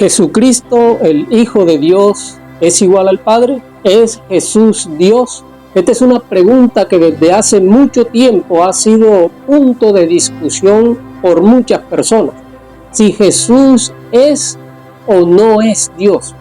¿Jesucristo, el Hijo de Dios, es igual al Padre? ¿Es Jesús Dios? Esta es una pregunta que desde hace mucho tiempo ha sido punto de discusión por muchas personas. Si Jesús es o no es Dios.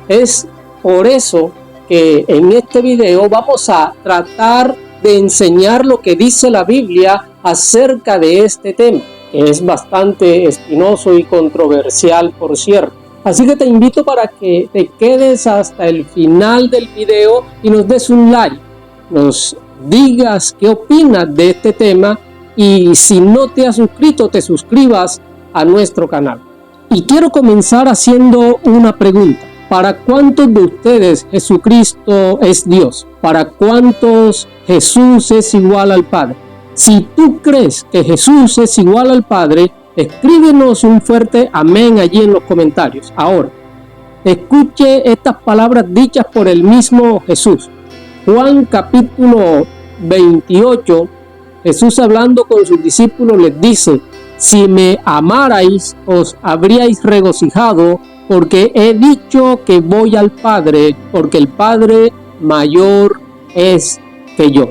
Es por eso que en este video vamos a tratar de enseñar lo que dice la Biblia acerca de este tema, que es bastante espinoso y controversial, por cierto. Así que te invito para que te quedes hasta el final del video y nos des un like, nos digas qué opinas de este tema y si no te has suscrito, te suscribas a nuestro canal. Y quiero comenzar haciendo una pregunta. ¿Para cuántos de ustedes Jesucristo es Dios? ¿Para cuántos Jesús es igual al Padre? Si tú crees que Jesús es igual al Padre, escríbenos un fuerte amén allí en los comentarios. Ahora, escuche estas palabras dichas por el mismo Jesús. Juan capítulo 28, Jesús hablando con sus discípulos les dice: si me amarais, os habríais regocijado, porque he dicho que voy al Padre, porque el Padre mayor es que yo.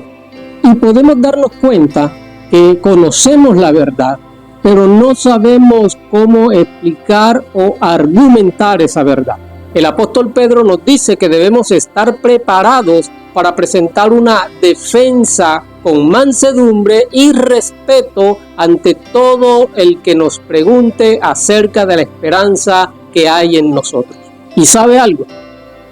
Y podemos darnos cuenta que conocemos la verdad, pero no sabemos cómo explicar o argumentar esa verdad. El apóstol Pedro nos dice que debemos estar preparados para presentar una defensa con mansedumbre y respeto ante todo el que nos pregunte acerca de la esperanza que hay en nosotros. ¿Y sabe algo?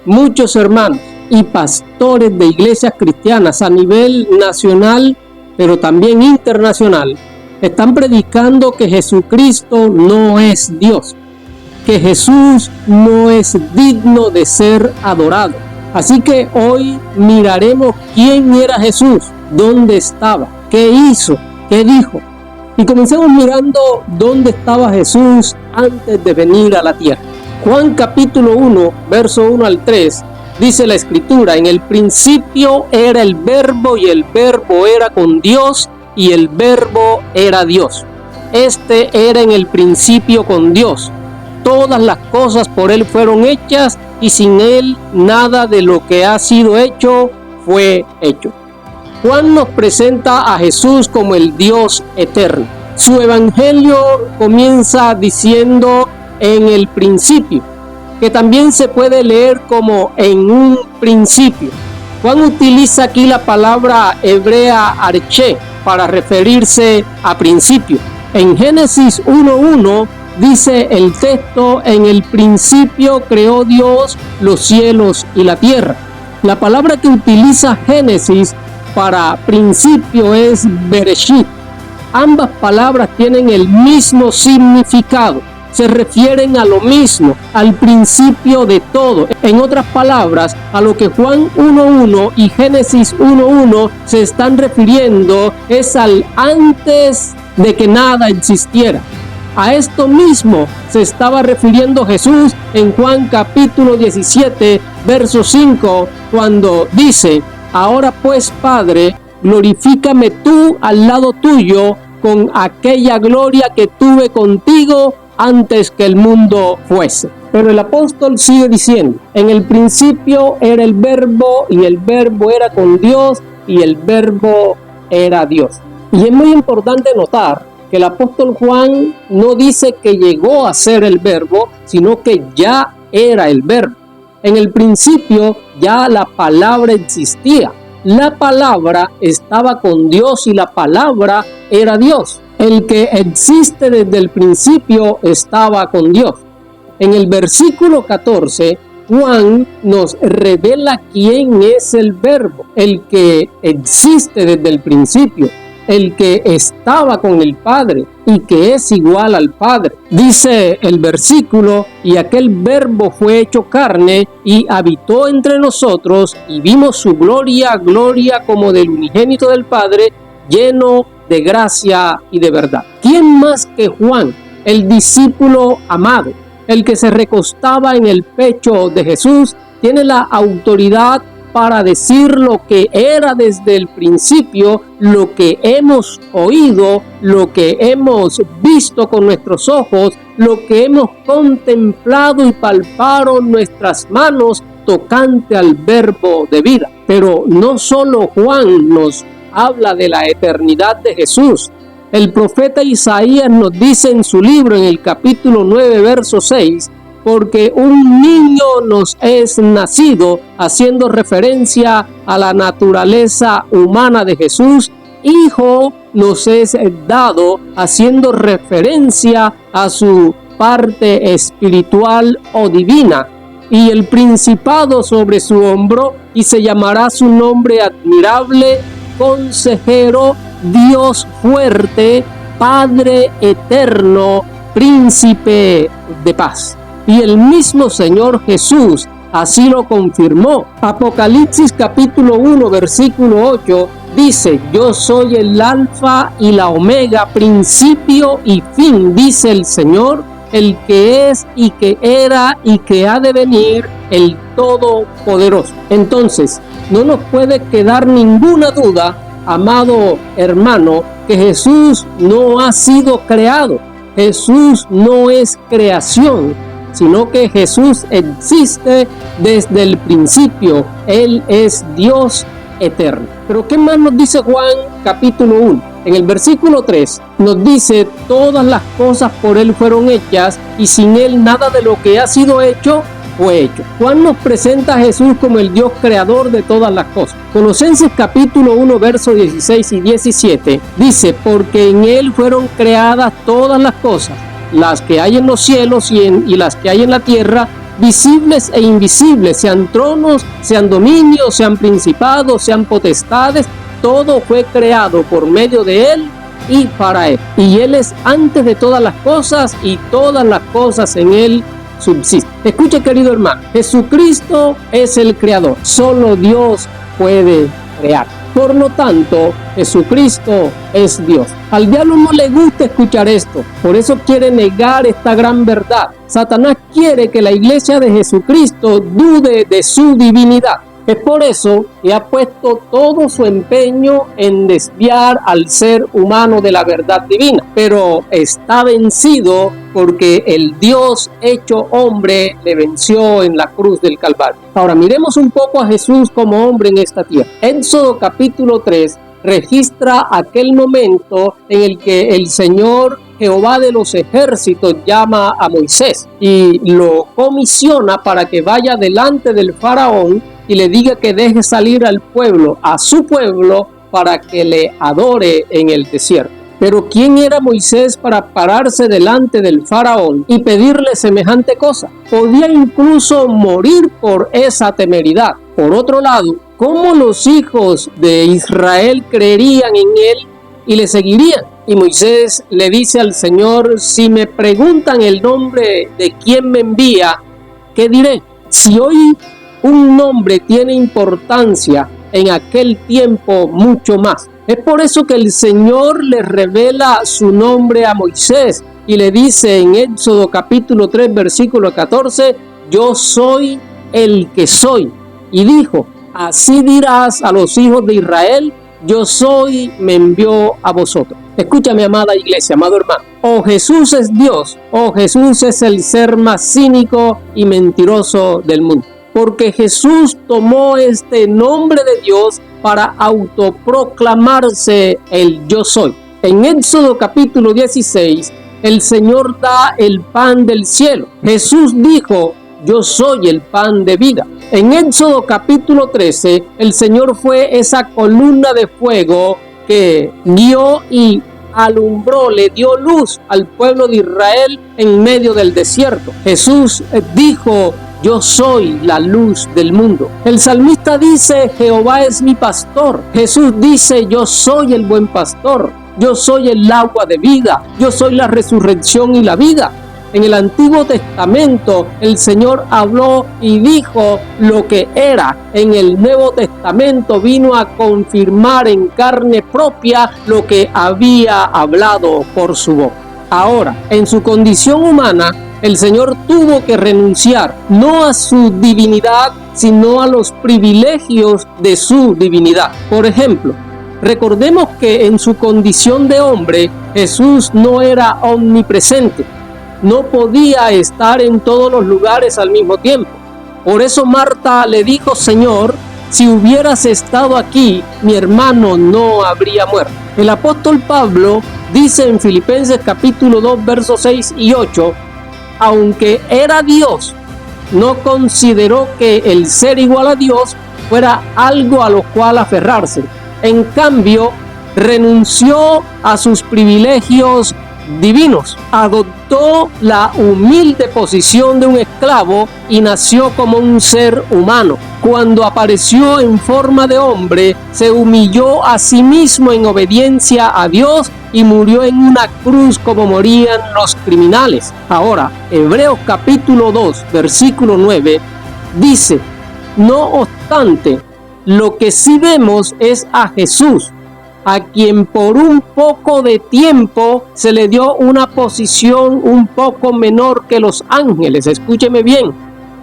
Muchos hermanos y pastores de iglesias cristianas a nivel nacional, pero también internacional, están predicando que Jesucristo no es Dios, que Jesús no es digno de ser adorado. Así que hoy miraremos quién era Jesús, dónde estaba, qué hizo, qué dijo. Y comencemos mirando dónde estaba Jesús antes de venir a la tierra. Juan capítulo 1, verso 1 al 3, dice la Escritura: en el principio era el Verbo, y el Verbo era con Dios, y el Verbo era Dios. Este era en el principio con Dios. Todas las cosas por Él fueron hechas, y sin Él nada de lo que ha sido hecho fue hecho. Juan nos presenta a Jesús como el Dios eterno. Su evangelio comienza diciendo en el principio, que también se puede leer como en un principio. Juan utiliza aquí la palabra hebrea arché para referirse a principio. En Génesis 1:1 dice el texto: en el principio creó Dios los cielos y la tierra. La palabra que utiliza Génesis para principio es Bereshit. Ambas palabras tienen el mismo significado, se refieren a lo mismo, al principio de todo. En otras palabras, a lo que Juan 1:1 y Génesis 1:1 se están refiriendo es al antes de que nada existiera. A esto mismo se estaba refiriendo Jesús en Juan capítulo 17, verso 5, cuando dice: ahora pues, Padre, glorifícame tú al lado tuyo con aquella gloria que tuve contigo antes que el mundo fuese. Pero el apóstol sigue diciendo: en el principio era el Verbo, y el Verbo era con Dios, y el Verbo era Dios. Y es muy importante notar que el apóstol Juan no dice que llegó a ser el Verbo, sino que ya era el Verbo. En el principio ya la palabra existía. La palabra estaba con Dios y la palabra era Dios. El que existe desde el principio estaba con Dios. En el versículo 14, Juan nos revela quién es el Verbo, el que existe desde el principio, el que estaba con el Padre y que es igual al Padre. Dice el versículo: y aquel Verbo fue hecho carne y habitó entre nosotros, y vimos su gloria, gloria como del unigénito del Padre, lleno de gracia y de verdad. ¿Quién más que Juan, el discípulo amado, el que se recostaba en el pecho de Jesús, tiene la autoridad para decir lo que era desde el principio, lo que hemos oído, lo que hemos visto con nuestros ojos, lo que hemos contemplado y palpado nuestras manos tocante al verbo de vida. Pero no solo Juan nos habla de la eternidad de Jesús. El profeta Isaías nos dice en su libro, en el capítulo 9, verso 6, porque un niño nos es nacido, haciendo referencia a la naturaleza humana de Jesús. Hijo nos es dado, haciendo referencia a su parte espiritual o divina, y el principado sobre su hombro, y se llamará su nombre admirable, consejero, Dios fuerte, Padre eterno, príncipe de paz. Y el mismo Señor Jesús así lo confirmó. Apocalipsis capítulo 1, versículo 8 dice: yo soy el alfa y la omega, principio y fin, dice el Señor, el que es y que era y que ha de venir, el Todopoderoso. Entonces, no nos puede quedar ninguna duda, amado hermano, que Jesús no ha sido creado. Jesús no es creación, sino que Jesús existe desde el principio. Él es Dios eterno. Pero ¿qué más nos dice Juan capítulo 1? En el versículo 3 nos dice: todas las cosas por Él fueron hechas, y sin Él nada de lo que ha sido hecho fue hecho. Juan nos presenta a Jesús como el Dios creador de todas las cosas. Colosenses capítulo 1, versos 16 y 17 dice: porque en Él fueron creadas todas las cosas, las que hay en los cielos y las que hay en la tierra, visibles e invisibles, sean tronos, sean dominios, sean principados, sean potestades. Todo fue creado por medio de Él y para Él. Y Él es antes de todas las cosas, y todas las cosas en Él subsisten. Escuche, querido hermano, Jesucristo es el creador. Solo Dios puede crear. Por lo tanto, Jesucristo es Dios. Al diablo no le gusta escuchar esto, por eso quiere negar esta gran verdad. Satanás quiere que la iglesia de Jesucristo dude de su divinidad. Es por eso que ha puesto todo su empeño en desviar al ser humano de la verdad divina. Pero está vencido porque el Dios hecho hombre le venció en la cruz del Calvario. Ahora miremos un poco a Jesús como hombre en esta tierra. Éxodo capítulo 3 registra aquel momento en el que el Señor Jehová de los ejércitos llama a Moisés y lo comisiona para que vaya delante del faraón y le diga que deje salir al pueblo, a su pueblo, para que le adore en el desierto. Pero ¿quién era Moisés para pararse delante del faraón y pedirle semejante cosa? Podía incluso morir por esa temeridad. Por otro lado, ¿cómo los hijos de Israel creerían en él y le seguirían? Y Moisés le dice al Señor: si me preguntan el nombre de quien me envía, ¿qué diré? Si hoy un nombre tiene importancia, en aquel tiempo mucho más. Es por eso que el Señor le revela su nombre a Moisés y le dice en Éxodo capítulo 3 versículo 14: yo soy el que soy. Y dijo: así dirás a los hijos de Israel: yo soy, me envió a vosotros. Escúchame, amada iglesia, amado hermano. O Jesús es Dios, o Jesús es el ser más cínico y mentiroso del mundo. Porque Jesús tomó este nombre de Dios para autoproclamarse el yo soy. En Éxodo capítulo 16, el Señor da el pan del cielo. Jesús dijo: yo soy el pan de vida. En Éxodo capítulo 13, el Señor fue esa columna de fuego que guió y alumbró, le dio luz al pueblo de Israel en medio del desierto. Jesús dijo: yo soy la luz del mundo. El salmista dice: Jehová es mi pastor. Jesús dice: yo soy el buen pastor. Yo soy el agua de vida. Yo soy la resurrección y la vida. En el Antiguo Testamento el Señor habló y dijo lo que era. En el Nuevo Testamento vino a confirmar en carne propia lo que había hablado por su boca. Ahora, en su condición humana, El Señor tuvo que renunciar no a su divinidad, sino a los privilegios de su divinidad. Por ejemplo, recordemos que en su condición de hombre, Jesús no era omnipresente. No podía estar en todos los lugares al mismo tiempo. Por eso Marta le dijo: Señor, si hubieras estado aquí, mi hermano no habría muerto. El apóstol Pablo dice en Filipenses capítulo 2, versos 6 y 8, aunque era Dios, no consideró que el ser igual a Dios fuera algo a lo cual aferrarse. En cambio, renunció a sus privilegios divinos, adoptó la humilde posición de un esclavo y nació como un ser humano. Cuando apareció en forma de hombre, se humilló a sí mismo en obediencia a Dios y murió en una cruz como morían los criminales. Ahora, Hebreos capítulo 2, versículo 9, dice: no obstante, lo que sí vemos es a Jesús, a quien por un poco de tiempo se le dio una posición un poco menor que los ángeles. Escúcheme bien,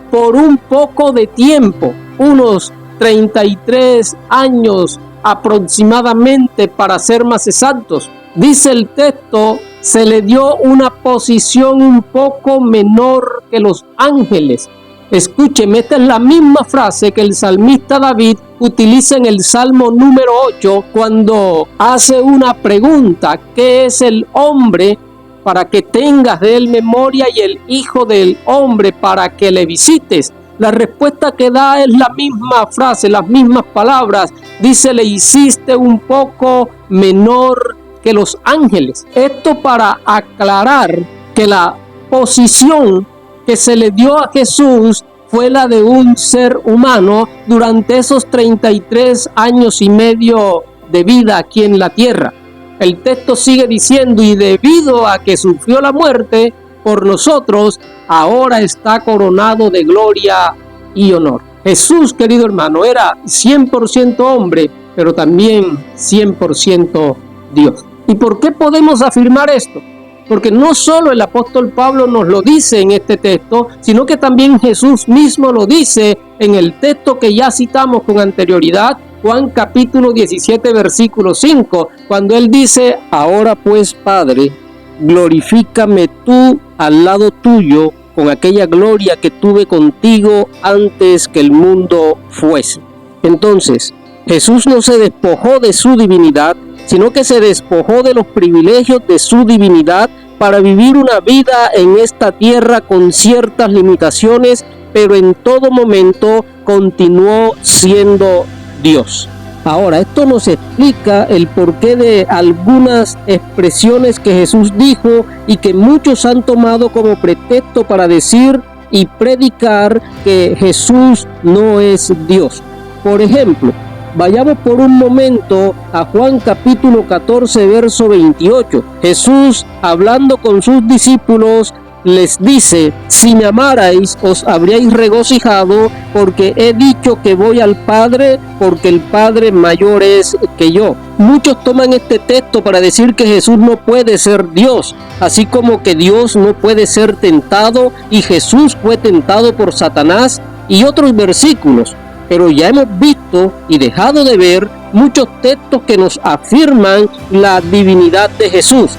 por un poco de tiempo, unos 33 años aproximadamente, para ser más exactos. Dice el texto, se le dio una posición un poco menor que los ángeles. Escúcheme, esta es la misma frase que el salmista David utiliza en el Salmo número 8 cuando hace una pregunta: ¿qué es el hombre para que tengas de él memoria y el hijo del hombre para que le visites? La respuesta que da es la misma frase, las mismas palabras. Dice: le hiciste un poco menor que los ángeles. Esto para aclarar que la posición que se le dio a Jesús fue la de un ser humano durante esos 33 años y medio de vida aquí en la tierra. El texto sigue diciendo: y debido a que sufrió la muerte por nosotros, ahora está coronado de gloria y honor. Jesús, querido hermano, era 100% hombre, pero también 100% Dios. ¿Y por qué podemos afirmar esto? Porque no solo el apóstol Pablo nos lo dice en este texto, sino que también Jesús mismo lo dice en el texto que ya citamos con anterioridad, Juan capítulo 17, versículo 5, cuando él dice: ahora pues, Padre, glorifícame tú al lado tuyo con aquella gloria que tuve contigo antes que el mundo fuese. Entonces, Jesús no se despojó de su divinidad, sino que se despojó de los privilegios de su divinidad para vivir una vida en esta tierra con ciertas limitaciones, pero en todo momento continuó siendo Dios. Ahora, esto nos explica el porqué de algunas expresiones que Jesús dijo y que muchos han tomado como pretexto para decir y predicar que Jesús no es Dios. Por ejemplo, vayamos por un momento a Juan capítulo 14, verso 28. Jesús, hablando con sus discípulos, les dice: si me amarais, os habríais regocijado, porque he dicho que voy al Padre, porque el Padre mayor es que yo. Muchos toman este texto para decir que Jesús no puede ser Dios, así como que Dios no puede ser tentado y Jesús fue tentado por Satanás, y otros versículos. Pero ya hemos visto y dejado de ver muchos textos que nos afirman la divinidad de Jesús.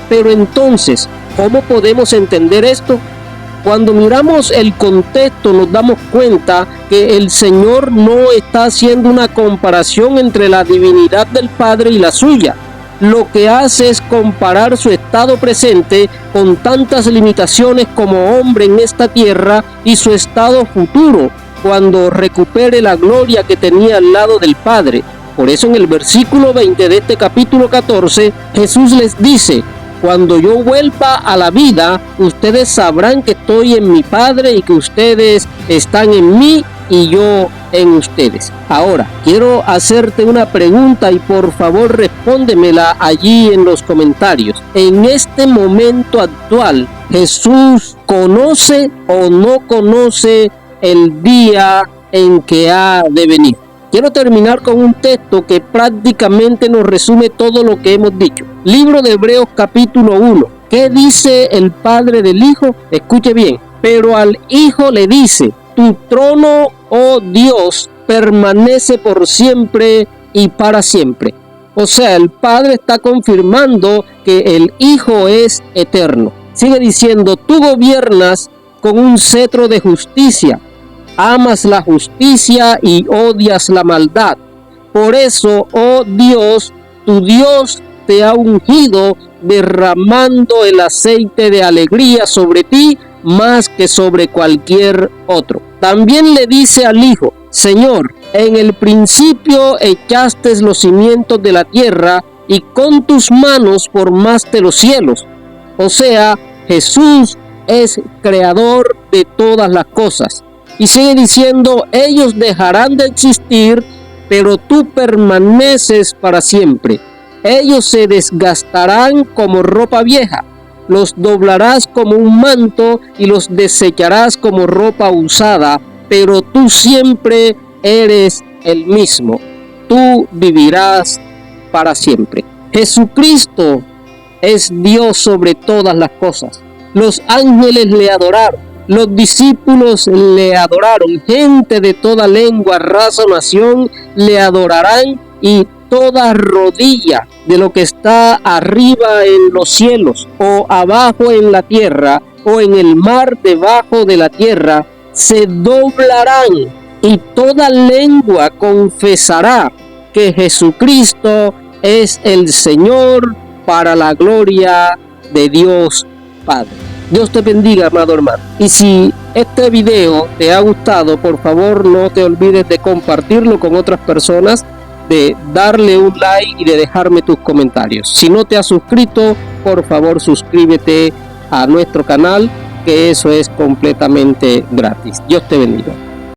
Pero entonces, ¿cómo podemos entender esto? Cuando miramos el contexto nos damos cuenta que el Señor no está haciendo una comparación entre la divinidad del Padre y la suya. Lo que hace es comparar su estado presente con tantas limitaciones como hombre en esta tierra y su estado futuro, cuando recupere la gloria que tenía al lado del Padre. Por eso en el versículo 20 de este capítulo 14, Jesús les dice: cuando yo vuelva a la vida, ustedes sabrán que estoy en mi Padre y que ustedes están en mí y yo en ustedes. Ahora, quiero hacerte una pregunta y por favor respóndemela allí en los comentarios. En este momento actual, ¿Jesús conoce o no conoce el día en que ha de venir? Quiero terminar con un texto que prácticamente nos resume todo lo que hemos dicho. Libro de Hebreos capítulo 1, ¿Qué dice el Padre del Hijo? Escuche bien. Pero al Hijo le dice: tu trono, oh Dios, permanece por siempre y para siempre. O sea, el Padre está confirmando que el Hijo es eterno. Sigue diciendo: tú gobiernas con un cetro de justicia, amas la justicia y odias la maldad. Por eso, oh Dios, tu Dios te ha ungido, derramando el aceite de alegría sobre ti más que sobre cualquier otro. También le dice al Hijo: Señor, en el principio echaste los cimientos de la tierra y con tus manos formaste los cielos. O sea, Jesús es creador de todas las cosas. Y sigue diciendo: ellos dejarán de existir, pero tú permaneces para siempre. Ellos se desgastarán como ropa vieja, los doblarás como un manto y los desecharás como ropa usada, pero tú siempre eres el mismo. Tú vivirás para siempre. Jesucristo es Dios sobre todas las cosas. Los ángeles le adoraron, los discípulos le adoraron, gente de toda lengua, raza o nación le adorarán, y toda rodilla de lo que está arriba en los cielos o abajo en la tierra o en el mar debajo de la tierra se doblarán, y toda lengua confesará que Jesucristo es el Señor, para la gloria de Dios Padre. Dios te bendiga, amado hermano. Y si este video te ha gustado, por favor no te olvides de compartirlo con otras personas, de darle un like y de dejarme tus comentarios. Si no te has suscrito, por favor suscríbete a nuestro canal, que eso es completamente gratis. Dios te bendiga.